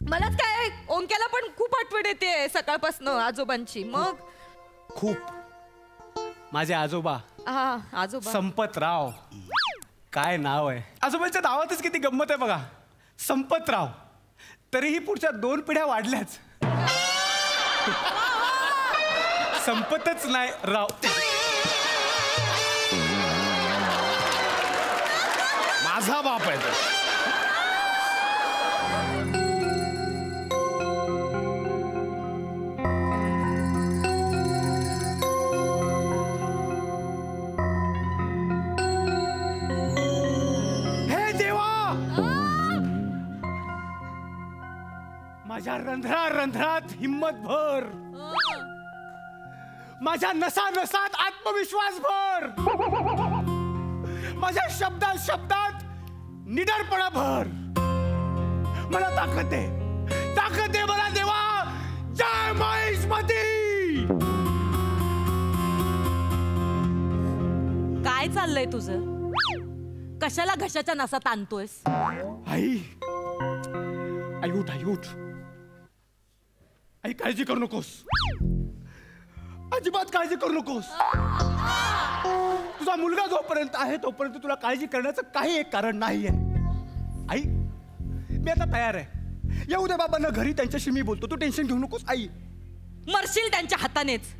मलाच काय ओंक्याला पण खूप आठवण येते सकाळपासून आजोबांची. मग खूप माझे आजोबा हा आजोबा संपतराव. काय नाव आहे आजोबांच्या नावातच किती गंमत आहे बघा. संपतराव. तरीही पुढच्या 2 पिढ्या वाढल्याच. संपतच नाही राव. माझा बाप आहे तो. हे देवा, माझ्या रंध्रात हिम्मत भर. माझ्या नसात आत्मविश्वास भर. माझ्या शब्दात निडरपणा भर. मला ताकद दे मला देवा. जय महिष्मती. काय चाललंय तुझं? कशाला घशाच्या नसात आणतोयस? आई उठ. आई काळजी करू नकोस. अजिबात काळजी करू नकोस. तुझा मुलगा जोपर्यंत आहे तोपर्यंत तुला काळजी करण्याचं काही एक कारण नाहीये. आई मी आता तयार आहे. येऊ दे बाबांना घरी, त्यांच्याशी मी बोलतो. तू टेन्शन घेऊ नकोस आई. मरशील त्यांच्या हातानेच.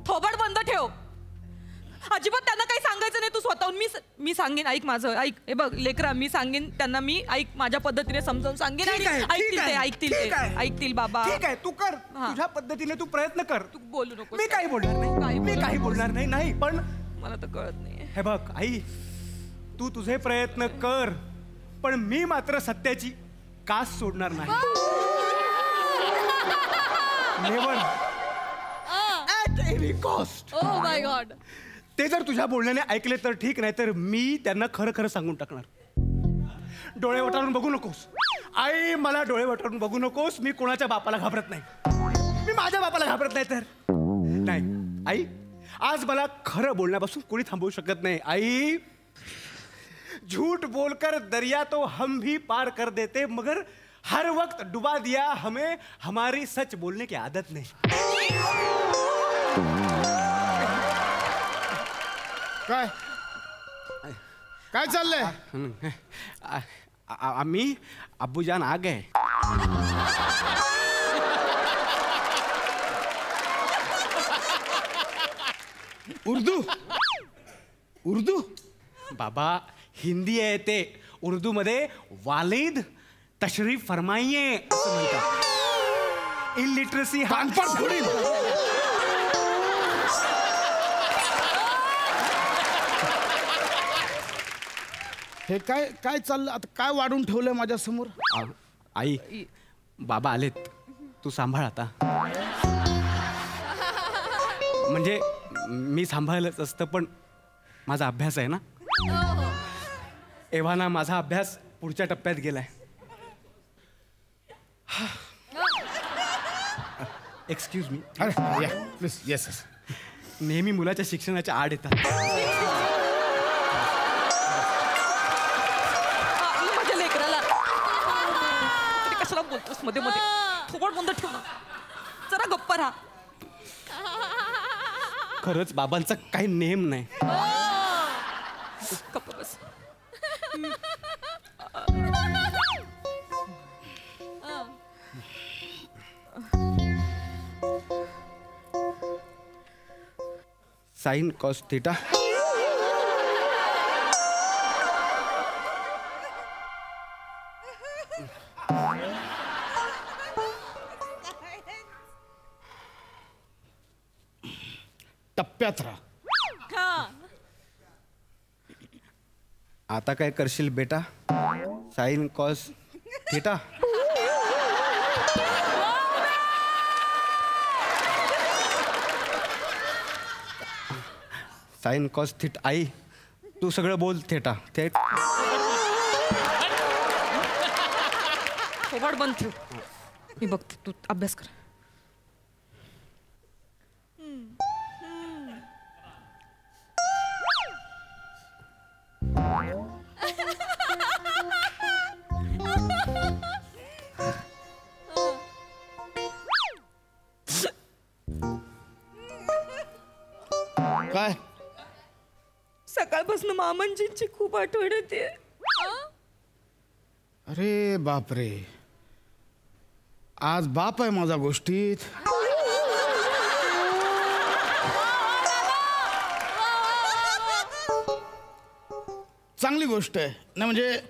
थोबड बंद ठेव. अजिबात त्यांना काही सांगायचं नाही. तू स्वतःहून मी सांगेन. ऐक माझं, ऐक. हे बघ लेकरा, मी सांगेन त्यांना. मी ऐक माझ्या पद्धतीने समजावून सांगेन. ऐकतील बाबा. ठीक आहे, तू कर तुझ्या पद्धतीने. तू प्रयत्न कर. तू बोलू नको. मी काही बोलणार नाही. नाही पण मला तर कळत नाही. हे बघ आई, तू तुझे प्रयत्न कर, पण मी मात्र सत्याची कास सोडणार नाही. Never at any cost. Oh my God. ते जर तुझ्या बोलण्याने ऐकले तर ठीक, नाही तर मी त्यांना खरं सांगून टाकणार. डोळे वटारून बघू नकोस आई. मला डोळे वटारून बघू नकोस. मी कोणाच्या बापाला घाबरत नाही. मी माझ्या बापाला घाबरत नाही. तर नाही आई, आज मला खरं बोलण्यापासून कोणी थांबवू शकत नाही. आई, झूठ बोलकर दरिया तो हम भी पार कर देते, मगर हर वक्त डुबा दिया हमें हमारी सच बोलने की आदत नहीं. काय चाललंय? आम्ही अब्बूजान आ गए. उर्दू बाबा, हिंदी आहे ते. उर्दू मध्ये वालिद तशरीफ फरमाइये असं म्हणतात. इलिटरसी हे काय चाललं आता? काय वाढून ठेवलंय माझ्या समोर? आई, बाबा आलेत. तू सांभाळ आता. म्हणजे मी सांभाळलंच असतं, पण माझा अभ्यास आहे ना. एव्हाना माझा अभ्यास पुढच्या टप्प्यात गेलाय. Excuse me. प्लीज. येस. नेहमी मुलाच्या शिक्षणाच्या आड येतात. माझ्या लेकराला कशाला बोलतोस मध्ये मध्ये? थोबड बंद ठेव ना. जरा गप्प राहा. खरंच बाबांचा काही नेम नाही. गप्प बस. Sign cos theta. टप्प्यात राहा. आता काय करशील बेटा? Sine cos theta. Sine cos theta. आई, तू सगळं बोल. थेटा थेट. थोबड बंद ठेव. मी बघते, तू अभ्यास कर. काय सकाळपासून मामांजींची खूप आठवण येते. अरे बापरे, आज बाप आहे माझा गोष्टीत. चांगली गोष्ट आहे ना. म्हणजे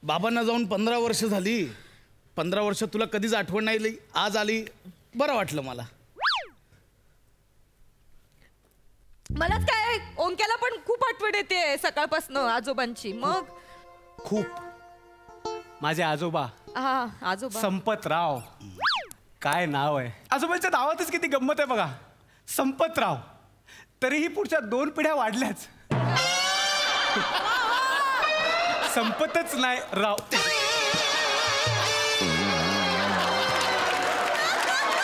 बाबांना जाऊन 15 वर्ष झाली. 15 वर्ष तुला कधीच आठवण नाही आली, आज आली. बरं वाटलं मला. मलाच काय, ओंक्याला पण खूप आठवण येते सकाळपासून आजोबांची. मग खूप. माझे आजोबा हा आजोबा संपतराव, काय नाव आहे. आजोबांच्या नावातच किती गंमत आहे बघा, संपतराव. तरीही पुढच्या 2 पिढ्या वाढल्याच, संपतच नाही राव.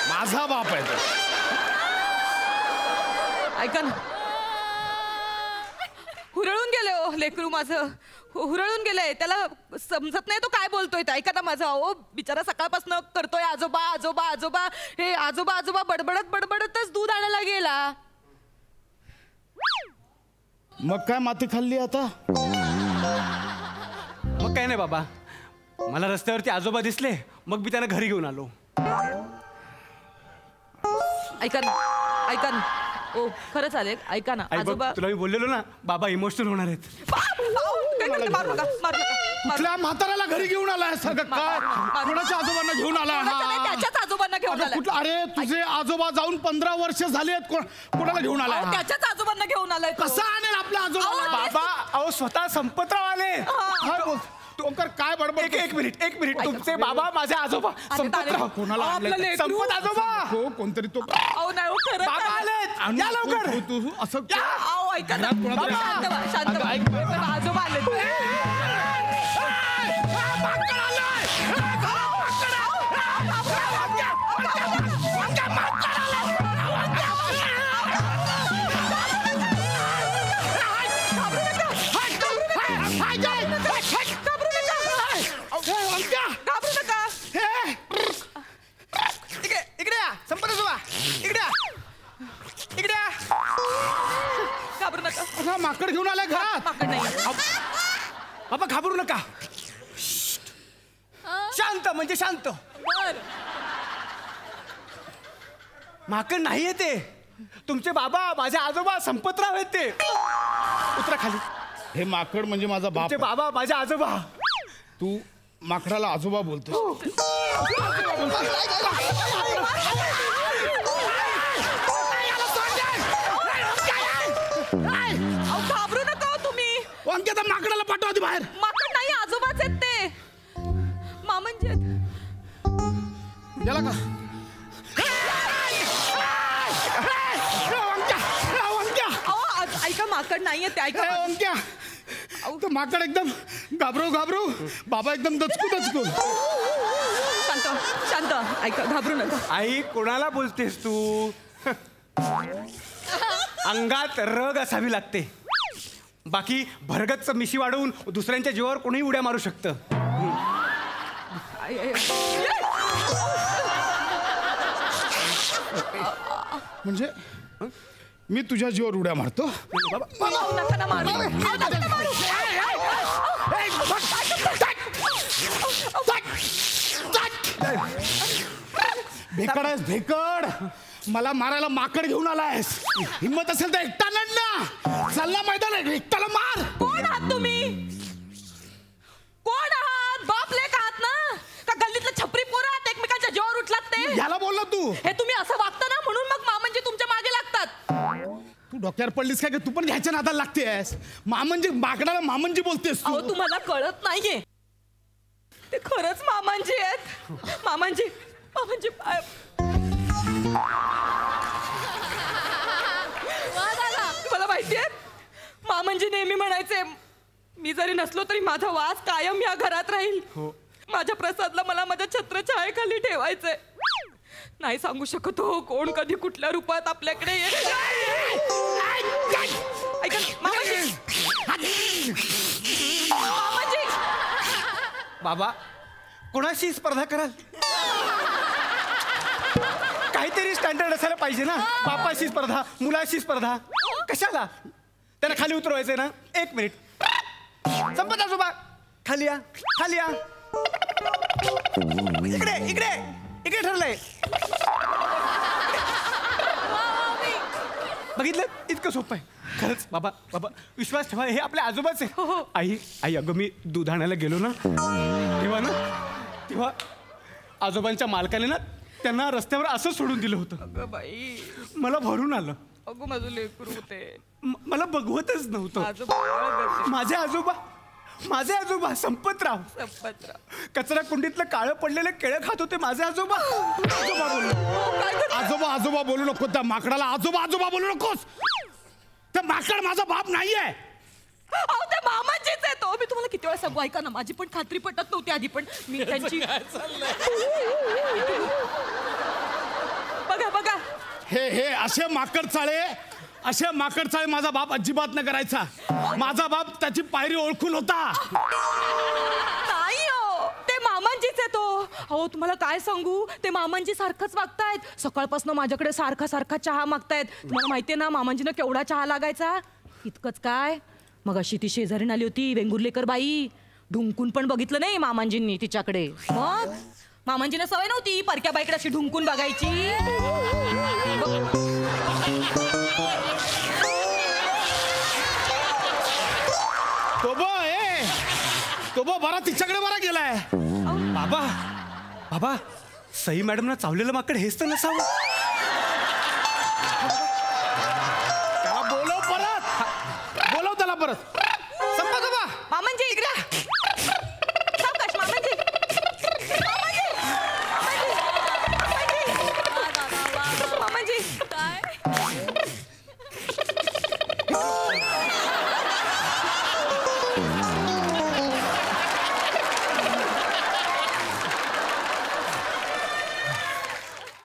माझा बाप आहे तो. ऐका ना, हुरळून गेले हो लेकरू माझं, हुरळून गेलंय. त्याला समजत नाही तो काय बोलतोय ते. ऐका ना माझं, अहो बिचारा सकाळपासून करतोय आजोबा आजोबा आजोबा. हे आजोबा आजोबा बडबडत बडबडतच दूध आणायला गेला. मग काय माती खाल्ली आता. मग काय नाही बाबा, मला रस्त्यावरती आजोबा दिसले, मग मी त्यांना घरी घेऊन आलो. ऐका ना, ऐका ना, ओ खरं चालेल. ऐका ना आई बघ, आजोबा. तुला मी बोललेलो ना, बाबा इमोशनल होणार आहेत. काय करते, मारू नका, मारू नका. कुठल्या म्हाताऱ्याला घरी घेऊन आलाय सगळं काय. कोणाच्या आजोबांना घेऊन आलाय. त्याच्याच आजोबांना घेऊन आलाय. कुठलं. अरे तुझे आजोबा जाऊन 15 वर्ष झाली आहेत. कोणाला घेऊन आलाय. त्याच्याच आजोबांना घेऊन आलाय. कसा आणेल आपल्या आजोबा. बाबा अहो स्वतः संपतराव आले. काय बोल ओंकार, काय बडबड. एक मिनिट तुमचे बाबा माझे आजोबा संपतराव. कोणाला आणलंय? संपत आजोबा. हो कोणतरी तो. अहो नाही हो, खरंच बाबा आहे. आलेत, या लवकर. तू असं अहो ऐका ना, कोणाला- शांत व्हा, शांत व्हा. आजोबा आले. घाबरू नका. इकडे या संपत आजोबा, इकडे या, इकडे या. घाबरू नका. हा माकड घेऊन आलाय घरात. माकड नाही. बाबा घाबरू नका. शांत म्हणजे शांत. बर. माकड नाहीये ते. तुमचे बाबा माझे आजोबा संपतराव आहेत ते. उतरा खाली. हे माकड म्हणजे माझा बाप तुमचे आहे. बाबा माझे आजोबा. तू माकडाला आजोबा बोलतो. अहो घाबरू नका हो तुम्ही. अंकिता माकडाला पाठवा आधी बाहेर. माकड नाही, आजोबाच आहेत ते. मामांजी आहेत. याला का. अहो ऐका, माकड नाहीये ते. ऐका अंक्या तो माकड एकदम घाबरू बाबा एकदम दचकू. शांत शांत. ऐका, घाबरू नका. आई कोणाला बोलतेस तू. अंगात रग असावी लागते. बाकी भरगतच मिशी वाढवून दुसऱ्यांच्या जीवावर कोणीही उड्या मारू शकतं. म्हणजे मी तुझ्या जीवावर उड्या मारतो. अहो, नका ना मारू. अहो, नका ना मारू. भेकड आहेस भेकड. मला मारायला माकड घेऊन आलायस. हिम्मत असेल तर एकटा लढ ना. चालला मैदान एकट्याला मार. कोण आहात तुम्ही? कोण आहात? बाप लेक आहात ना? का गल्लीतलं छपरी पोरं आहात एकमेकांच्या जीवावर उठलात ते? याला बोलला तू. हे तुम्ही असं वागता ना, म्हणून मग मामांजी तुमच्या मागे लागतात. तू डोक्यावर पडलीस काय. तू पण घ्यायच्या नादाला लागतेस. मामंजी माकडाला मामंजी बोलतेस अहो तू. तुम्हाला कळत नाहीये, ते खरंच मामांजी आहेत. मामांजी मामांजी तुम्हाला माहितीये, मामांजी नेहमी म्हणायचे, मी जरी नसलो तरी माझा वास कायम या घरात राहील. माझ्या प्रसादला मला माझ्या छत्रछायेखाली ठेवायचंय. नाही सांगू शकत हो कोण कधी कुठल्या रूपात आपल्याकडे येईल. ऐका मामांजी. मामांजी. बाबा कोणाशी स्पर्धा कराल. काहीतरी स्टँडर्ड असायला पाहिजे ना. बापाशी स्पर्धा, मुलाशी स्पर्धा. कशाला त्यांना खाली उतरवायचंय ना. 1 मिनिट. संपत आजोबा खाली या, खाली या. इकडे इकडे इकडे ठरलंय. बघितलं इतकं सोपं आहे खरंच. बाबा बाबा विश्वास ठेवा, हे आपले आजोबाच आहे. आई आई अगं मी दूध आणायला गेलो ना तेव्हा आजोबांच्या मालकाने ना त्यांना रस्त्यावर असं सोडून दिलं होतं. अगं बाई, मला भरून आलं. अगं माझं लेकरू होते. मला बघवतच नव्हतं. माझं बाळ माझे आजोबा संपतराव कचरा कुंडीतलं काळं पडलेलं केळं खात होते. माझे आजोबा. आजोबा बोललो. आजोबा आजोबा बोलू नको. त्या माकडाला आजोबा आजोबा बोलू नकोस. त्या माकड माझा बाप नाहीये. अहो ते मामाचीच आहे तो. मी तुम्हाला किती वेळा सांगू, ऐका ना, माझी पण खात्री पटत नव्हती आधी, पण मी त्यांची बघा बघा हे हे असे माकड चाळे माझा बाप अजिबात न करायचा. माझा बाप त्याची पायरी ओळखून होता. नाही हो, ते मामांजीच आहे तो. हो तुम्हाला काय सांगू, ते मामांजी सारखंच वागतायत. सकाळपासून माझ्याकडे सारखा सारखा चहा मागतायत. तुम्हाला माहितीये ना मामांजीनं केवढा चहा लागायचा. इतकंच काय, मग अशी ती शेजारीन आली होती वेंगुर्लेकर बाई. ढुंकून पण बघितलं नाही मामांजींनी तिच्याकडे. मग मामांजींना सवय नव्हती परक्या बाईकडे अशी ढुंकून बघायची. तो बरा तिच्याकडे बरा गेलाय. बाबा बाबा सई मॅडमना चावलेलं माकड हेच तर नसावं.